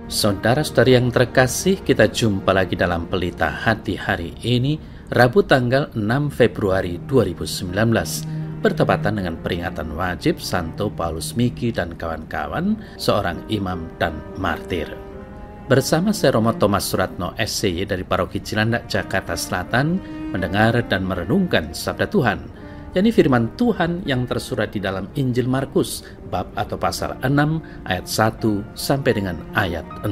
Saudara-saudari yang terkasih, kita jumpa lagi dalam Pelita Hati hari ini, Rabu tanggal 6 Februari 2019, bertepatan dengan peringatan wajib Santo Paulus Miki dan kawan-kawan, seorang imam dan martir. Bersama saya Romo Thomas Suratno SCY dari Paroki Cilandak, Jakarta Selatan, mendengar dan merenungkan Sabda Tuhan, yakni firman Tuhan yang tersurat di dalam Injil Markus, bab atau pasal 6, ayat 1 sampai dengan ayat 6.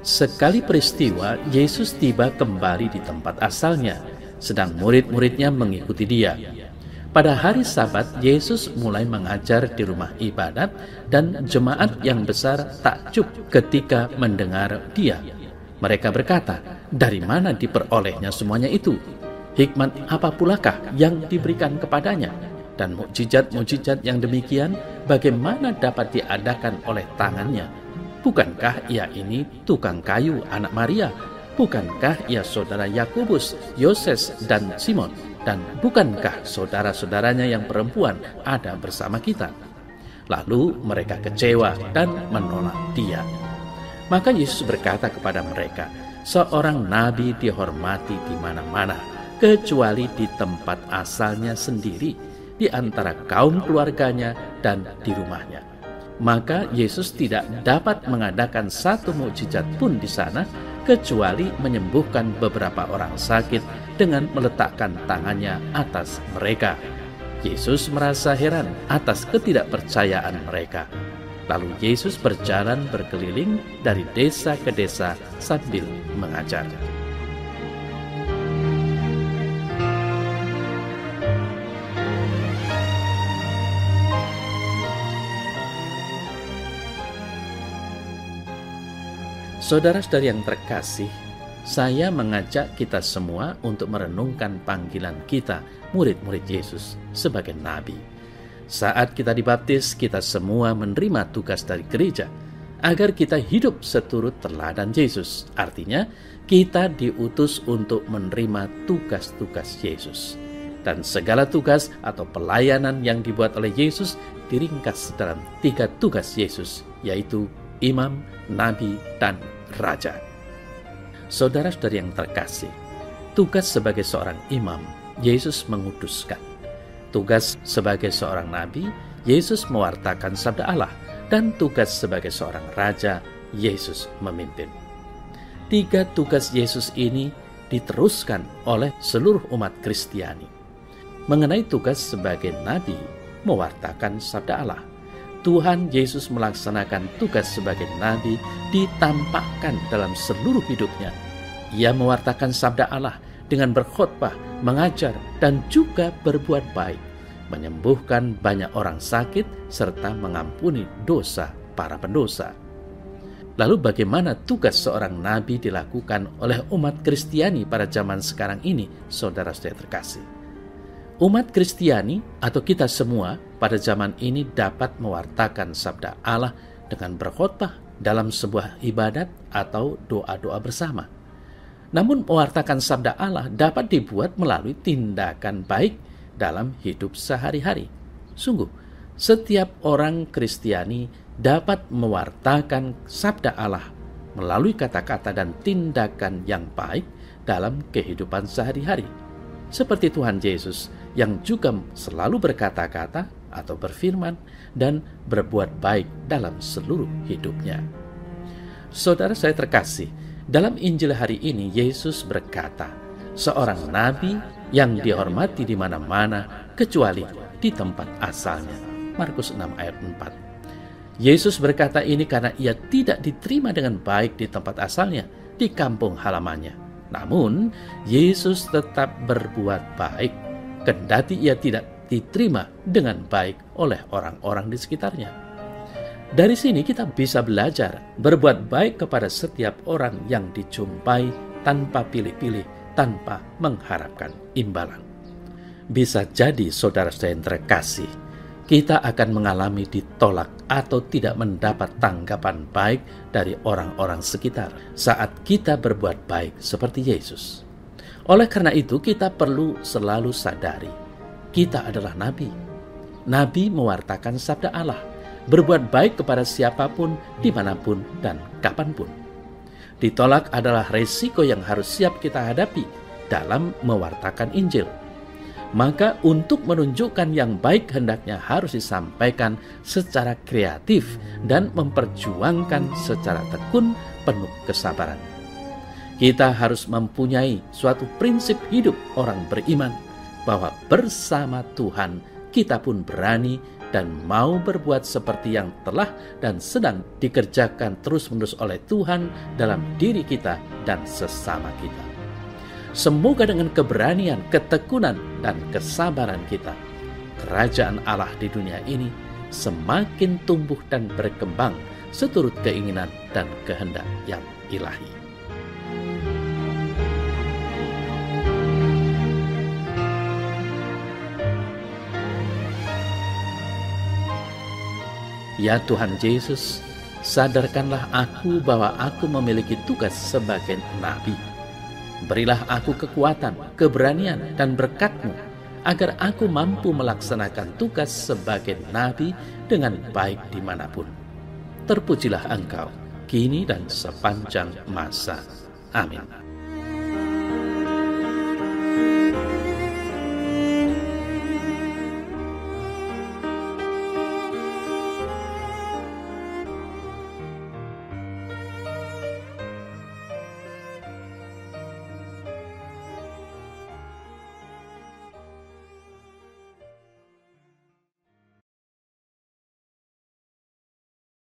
Sekali peristiwa, Yesus tiba kembali di tempat asalnya, sedang murid-muridnya mengikuti dia. Pada hari Sabat, Yesus mulai mengajar di rumah ibadat dan jemaat yang besar takjub ketika mendengar dia. Mereka berkata, "Dari mana diperolehnya semuanya itu? Hikmat apa pulakah yang diberikan kepadanya? Dan mukjizat-mukjizat yang demikian bagaimana dapat diadakan oleh tangannya? Bukankah ia ini tukang kayu anak Maria? Bukankah ia saudara Yakobus, Yoses, dan Simon? Dan bukankah saudara-saudaranya yang perempuan ada bersama kita?" Lalu mereka kecewa dan menolak dia. Maka Yesus berkata kepada mereka, "Seorang nabi dihormati di mana-mana, kecuali di tempat asalnya sendiri, di antara kaum keluarganya dan di rumahnya." Maka Yesus tidak dapat mengadakan satu mukjizat pun di sana, kecuali menyembuhkan beberapa orang sakit dengan meletakkan tangannya atas mereka. Yesus merasa heran atas ketidakpercayaan mereka. Lalu Yesus berjalan berkeliling dari desa ke desa sambil mengajar. Saudara-saudari yang terkasih, saya mengajak kita semua untuk merenungkan panggilan kita, murid-murid Yesus, sebagai nabi. Saat kita dibaptis, kita semua menerima tugas dari gereja, agar kita hidup seturut teladan Yesus. Artinya, kita diutus untuk menerima tugas-tugas Yesus. Dan segala tugas atau pelayanan yang dibuat oleh Yesus diringkas dalam 3 tugas Yesus, yaitu imam, nabi, dan raja. Saudara-saudari yang terkasih, tugas sebagai seorang imam, Yesus menguduskan. Tugas sebagai seorang nabi, Yesus mewartakan sabda Allah. Dan tugas sebagai seorang raja, Yesus memimpin. 3 tugas Yesus ini diteruskan oleh seluruh umat Kristiani. Mengenai tugas sebagai nabi, mewartakan sabda Allah, Tuhan Yesus melaksanakan tugas sebagai nabi ditampakkan dalam seluruh hidupnya. Ia mewartakan sabda Allah dengan berkhotbah, mengajar, dan juga berbuat baik, menyembuhkan banyak orang sakit, serta mengampuni dosa para pendosa. Lalu bagaimana tugas seorang nabi dilakukan oleh umat Kristiani pada zaman sekarang ini, saudara-saudara terkasih? Umat Kristiani atau kita semua pada zaman ini dapat mewartakan sabda Allah dengan berkhotbah dalam sebuah ibadat atau doa-doa bersama. Namun mewartakan sabda Allah dapat dibuat melalui tindakan baik dalam hidup sehari-hari. Sungguh, setiap orang Kristiani dapat mewartakan sabda Allah melalui kata-kata dan tindakan yang baik dalam kehidupan sehari-hari. Seperti Tuhan Yesus yang juga selalu berkata-kata atau berfirman dan berbuat baik dalam seluruh hidupnya. Saudara saya terkasih, dalam Injil hari ini Yesus berkata, seorang nabi yang dihormati di mana-mana kecuali di tempat asalnya. Markus 6 ayat 4. Yesus berkata ini karena ia tidak diterima dengan baik di tempat asalnya, di kampung halamannya. Namun, Yesus tetap berbuat baik, kendati ia tidak diterima dengan baik oleh orang-orang di sekitarnya. Dari sini kita bisa belajar berbuat baik kepada setiap orang yang dijumpai tanpa pilih-pilih, tanpa mengharapkan imbalan. Bisa jadi saudara-saudara yang terkasih, kita akan mengalami ditolak atau tidak mendapat tanggapan baik dari orang-orang sekitar saat kita berbuat baik seperti Yesus. Oleh karena itu, kita perlu selalu sadari, kita adalah nabi. Nabi mewartakan sabda Allah, berbuat baik kepada siapapun, dimanapun, dan kapanpun. Ditolak adalah resiko yang harus siap kita hadapi dalam mewartakan Injil. Maka untuk menunjukkan yang baik hendaknya harus disampaikan secara kreatif dan memperjuangkan secara tekun penuh kesabaran. Kita harus mempunyai suatu prinsip hidup orang beriman bahwa bersama Tuhan kita pun berani dan mau berbuat seperti yang telah dan sedang dikerjakan terus-menerus oleh Tuhan dalam diri kita dan sesama kita. Semoga dengan keberanian, ketekunan, dan kesabaran kita, kerajaan Allah di dunia ini semakin tumbuh dan berkembang seturut keinginan dan kehendak yang ilahi. Ya Tuhan Yesus, sadarkanlah aku bahwa aku memiliki tugas sebagai nabi. Berilah aku kekuatan, keberanian, dan berkat-Mu, agar aku mampu melaksanakan tugas sebagai nabi dengan baik dimanapun. Terpujilah Engkau, kini dan sepanjang masa. Amin.